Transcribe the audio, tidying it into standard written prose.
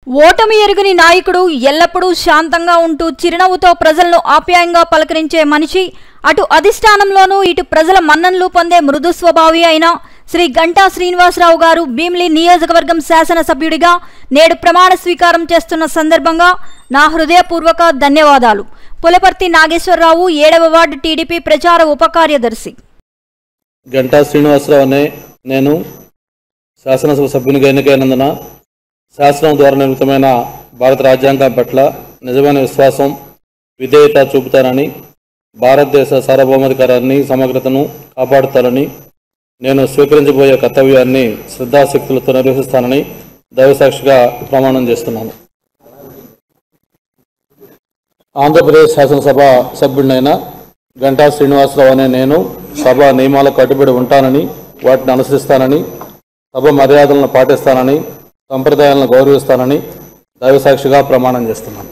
ఓటమి ఎరుగని నాయకుడు ఎల్లప్పుడూ శాంతంగా ఉంటూ చిరునవ్వుతో ప్రజలను ఆప్యాయంగా పలకరించే మనిషి. అటు అధిష్టానంలోనూ ఇటు ప్రజల మన్ననలు పొందే మృదు స్వభావి అయిన శ్రీ గంటా శ్రీనివాసరావు గారు భీమిలి నియోజకవర్గం శాసనసభ్యుడిగా నేడు ప్రమాణ స్వీకారం చేస్తున్న సందర్భంగా నా హృదయపూర్వక ధన్యవాదాలు. పులపర్తి నాగేశ్వరరావు, 7వ వార్డు టీడీపీ ప్రచార ఉప కార్యదర్శి. గంటా శ్రీనివాసరావు అనే నేను శాసనసభ సభ్యునిగా ఎన్నికైనందున శాసనం ద్వారా నిర్మితమైన భారత రాజ్యాంగం పట్ల నిజమైన విశ్వాసం, విధేయత చూపుతానని, భారతదేశ సార్వభౌమాధికారాన్ని, సమగ్రతను కాపాడుతానని, నేను స్వీకరించబోయే కర్తవ్యాన్ని శ్రద్ధాశక్తులతో నిర్వహిస్తానని దైవసాక్షిగా ప్రమాణం చేస్తున్నాను. ఆంధ్రప్రదేశ్ శాసనసభ సభ్యుడినైన గంటా శ్రీనివాసరావు అనే నేను సభ నియమాలకు కట్టుబడి ఉంటానని, వాటిని అనుసరిస్తానని, సభ మర్యాదలను పాటిస్తానని, సంప్రదాయాలను గౌరవిస్తానని దైవసాక్షిగా ప్రమాణం చేస్తున్నాను.